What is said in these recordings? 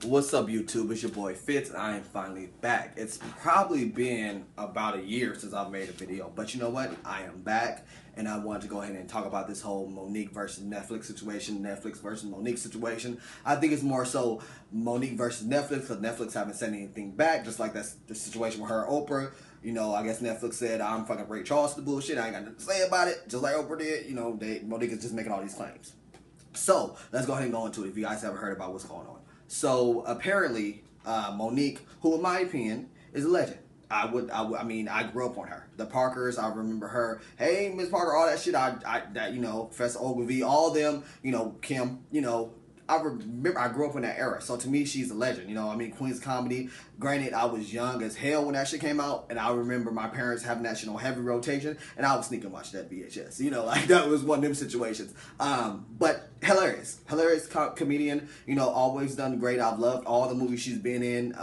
What's up, YouTube? It's your boy Fitz, and I am finally back. It's probably been about a year since I've made a video, but you know what? I am back, and I wanted to go ahead and talk about this whole Monique versus Netflix situation, Netflix versus Monique situation. I think it's more so Monique versus Netflix, because Netflix haven't said anything back, just like that's the situation with her and Oprah. You know, I guess Netflix said, I'm fucking Ray Charles the bullshit, I ain't got nothing to say about it, just like Oprah did. You know, Monique is just making all these claims. So let's go ahead and go into it if you guys haven't heard about what's going on. So apparently, Monique, who in my opinion is a legend. I mean, I grew up on her. The Parkers, I remember her. Hey, Miss Parker, all that shit. Professor Ogilvy, all them. You know, Kim. You know, I remember I grew up in that era. So to me, she's a legend. You know, I mean, Queen's Comedy. Granted, I was young as hell when that shit came out, and I remember my parents having that shit on heavy rotation, and I was sneaking watch that VHS. You know, like that was one of them situations. But hilarious comedian. You know, always done great. I've loved all the movies she's been in.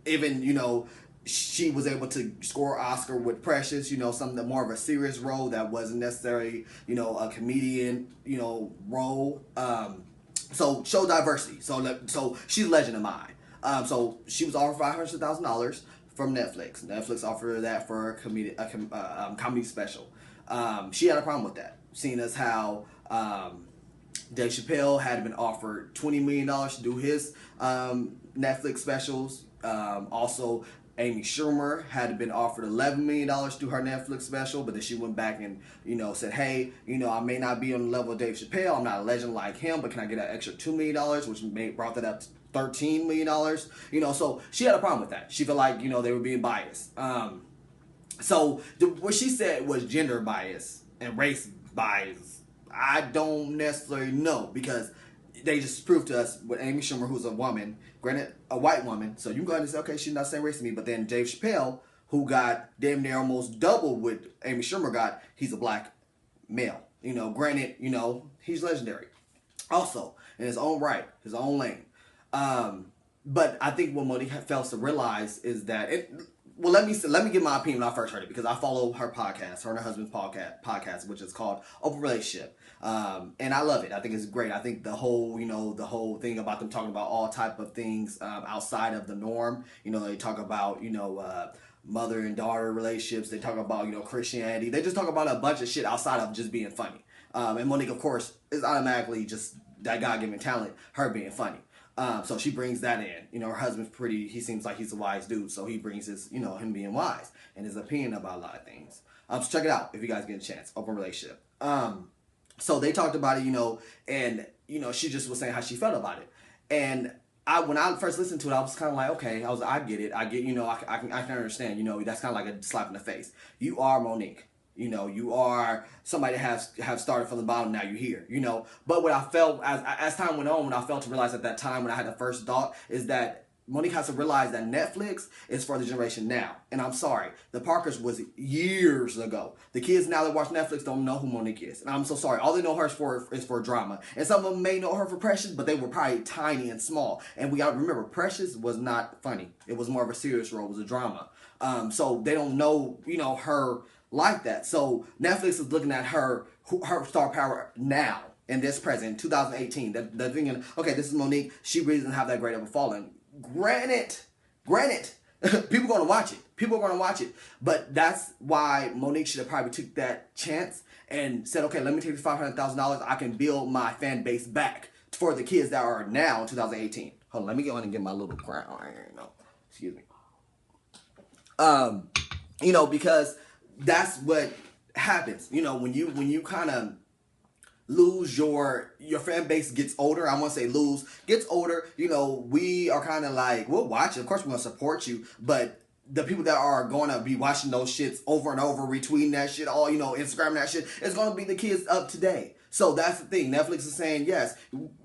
Even she was able to score Oscar with Precious, something more of a serious role that wasn't necessarily, a comedian, role. So show diversity. So she's a legend of mine. So she was offered $500,000 from Netflix. Netflix offered her that for a comedy special. She had a problem with that, seeing as how Dave Chappelle had been offered $20 million to do his Netflix specials. Also, Amy Schumer had been offered $11 million to do her Netflix special, but then she went back and, said, hey, I may not be on the level of Dave Chappelle. I'm not a legend like him, but can I get an extra $2 million, which brought that up to $13 million. So she had a problem with that. She felt like, they were being biased. So what she said was gender bias and race bias. I don't necessarily know, because they just proved to us with Amy Schumer, who's a woman, granted a white woman, so you can go ahead and say, okay, she's not the same race to me. But then Dave Chappelle, who got damn near almost double what Amy Schumer got, he's a black male. Granted, he's legendary. Also, in his own right, his own lane. But I think what Monique fails to realize is that let me give my opinion when I first heard it, because I follow her podcast, her and her husband's podcast, which is called Open Relationship, and I love it. I think it's great. I think the whole thing about them talking about all type of things outside of the norm. They talk about mother and daughter relationships. They talk about Christianity. They just talk about a bunch of shit outside of just being funny. And Monique, of course, is automatically just that God-given talent, her being funny. So she brings that in. Her husband's he seems like he's a wise dude, so he brings his, him being wise and his opinion about a lot of things. So check it out if you guys get a chance. Open Relationship. So they talked about it, and, she just was saying how she felt about it. And when I first listened to it, I was kind of like, okay, I get it. I get, I can understand, that's kind of like a slap in the face. You are Monique. You are somebody that have started from the bottom, now you're here, But what I felt as time went on, when I felt to realize at that time when I had the first thought, is that Monique has to realize that Netflix is for the generation now. And I'm sorry, the Parkers was years ago. The kids now that watch Netflix don't know who Monique is. And I'm so sorry. All they know her is for drama. And some of them may know her for Precious, but they were probably tiny and small. And we got to remember, Precious was not funny. It was more of a serious role. It was a drama. So they don't know, her like that. So Netflix is looking at her star power now, in this present, 2018. They're thinking, okay, this is Monique. She really doesn't have that great of a following. Granted, people are going to watch it. People are going to watch it. But that's why Monique should have probably took that chance and said, okay, let me take this $500,000. I can build my fan base back for the kids that are now in 2018. Hold on, let me go in and get my little crown. Excuse me. Because that's what happens. When you kind of lose your fan base gets older. I want to say gets older. We are kind of like, we'll watch it. Of course, we're going to support you. But the people that are going to be watching those shits over and over, retweeting that shit, all, Instagram that shit, it's going to be the kids of today. So that's the thing. Netflix is saying, yes,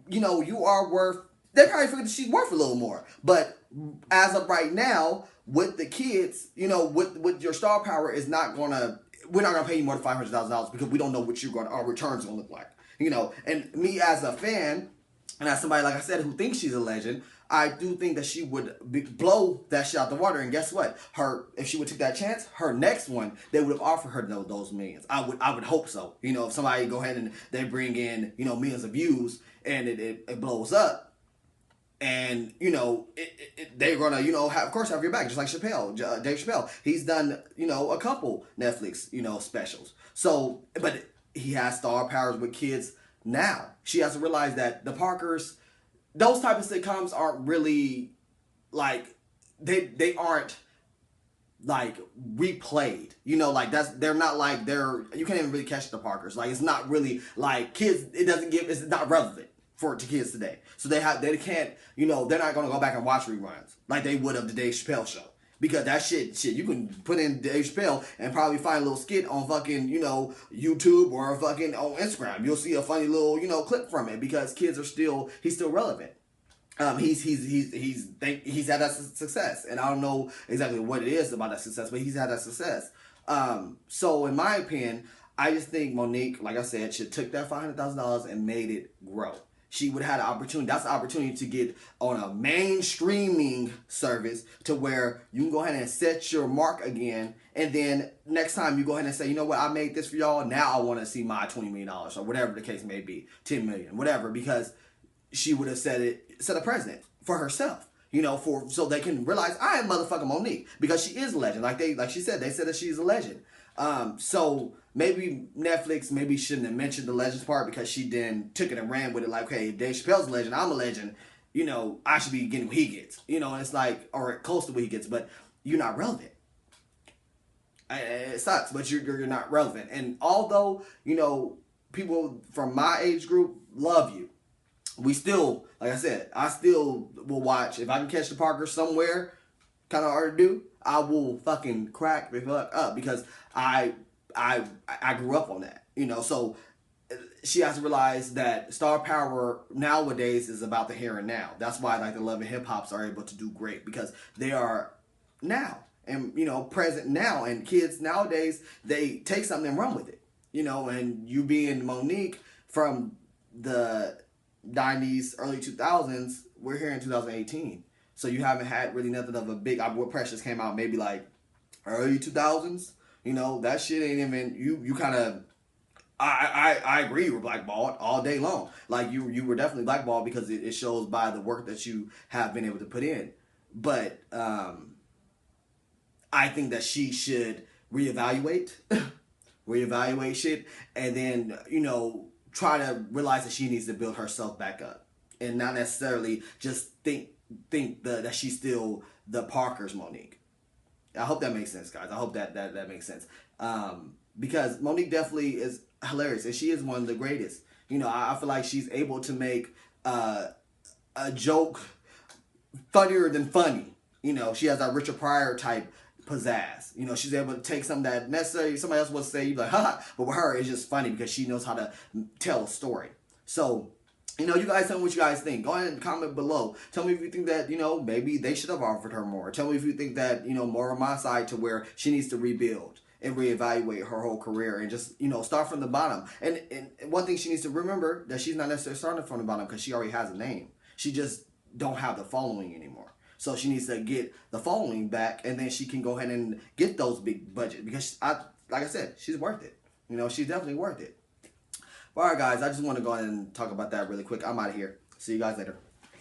you are worth, they probably figure that she's worth a little more. But as of right now, with the kids, with your star power is not going to, we're not going to pay you more than $500,000 because we don't know what our returns are going to look like. And me as a fan, and as somebody, like I said, who thinks she's a legend, I do think that she would blow that shit out the water. And guess what? If she would take that chance, her next one, they would have offered her those millions. I would hope so. If somebody go ahead and they bring in, millions of views and it blows up, and they're gonna of course have your back, just like Dave Chappelle. He's done a couple Netflix specials. So, but he has star powers with kids now. She has to realize that the Parkers, those type of sitcoms aren't really like they aren't like replayed. Like they're not like you can't even really catch the Parkers. Like it's not really like kids. It's not relevant to kids today. So they can't they're not gonna go back and watch reruns like they would of the Dave Chappelle show. Because that shit, you can put in Dave Chappelle and probably find a little skit on fucking, YouTube or fucking on Instagram. You'll see a funny little, clip from it because kids he's still relevant. He's had that success, and I don't know exactly what it is about that success, but he's had that success. So in my opinion, I just think Monique, like I said, should took that $500,000 and made it grow. She would have had an opportunity. That's an opportunity to get on a main streaming service to where you can go ahead and set your mark again. And then next time you go ahead and say, you know what, I made this for y'all. Now I want to see my $20 million or whatever the case may be, 10 million, whatever, because she would have set a precedent for herself. So they can realize I am motherfucking Monique because she is a legend. Like she said, they said that she's a legend. So maybe Netflix shouldn't have mentioned the legends part because she then took it and ran with it like, hey, Dave Chappelle's a legend, I'm a legend, I should be getting what he gets. And it's like, or close to what he gets, but you're not relevant. It sucks, but you're not relevant. And although, people from my age group love you, we still, like I said, I still will watch. If I can catch the Parker somewhere, kind of hard to do, I will fucking crack the fuck up because I grew up on that, So she has to realize that star power nowadays is about the here and now. That's why like the Love and Hip Hops are able to do great because they are now and present now, and kids nowadays they take something and run with it, And you being Monique from the 90s, early 2000s, we're here in 2018. So you haven't had really nothing of a big. What Precious came out maybe like early 2000s. That shit ain't even. You kind of. I agree. You were blackballed all day long. Like you were definitely blackballed because it shows by the work that you have been able to put in. But I think that she should reevaluate shit, and then try to realize that she needs to build herself back up, and not necessarily just think that she's still the Parker's Monique. I hope that makes sense, guys. I hope that makes sense. Because Monique definitely is hilarious, and she is one of the greatest. I feel like she's able to make a joke funnier than funny. She has that Richard Pryor type pizzazz. She's able to take something that necessarily somebody else would say, you're like, haha, but with her, it's just funny because she knows how to tell a story. So, you guys tell me what you guys think. Go ahead and comment below. Tell me if you think that, maybe they should have offered her more. Tell me if you think that, more on my side to where she needs to rebuild and reevaluate her whole career and just, start from the bottom. And one thing she needs to remember, that she's not necessarily starting from the bottom because she already has a name. She just don't have the following anymore. So she needs to get the following back, and then she can go ahead and get those big budget because, like I said, she's worth it. She's definitely worth it. All right, guys, I just want to go ahead and talk about that really quick. I'm out of here. See you guys later.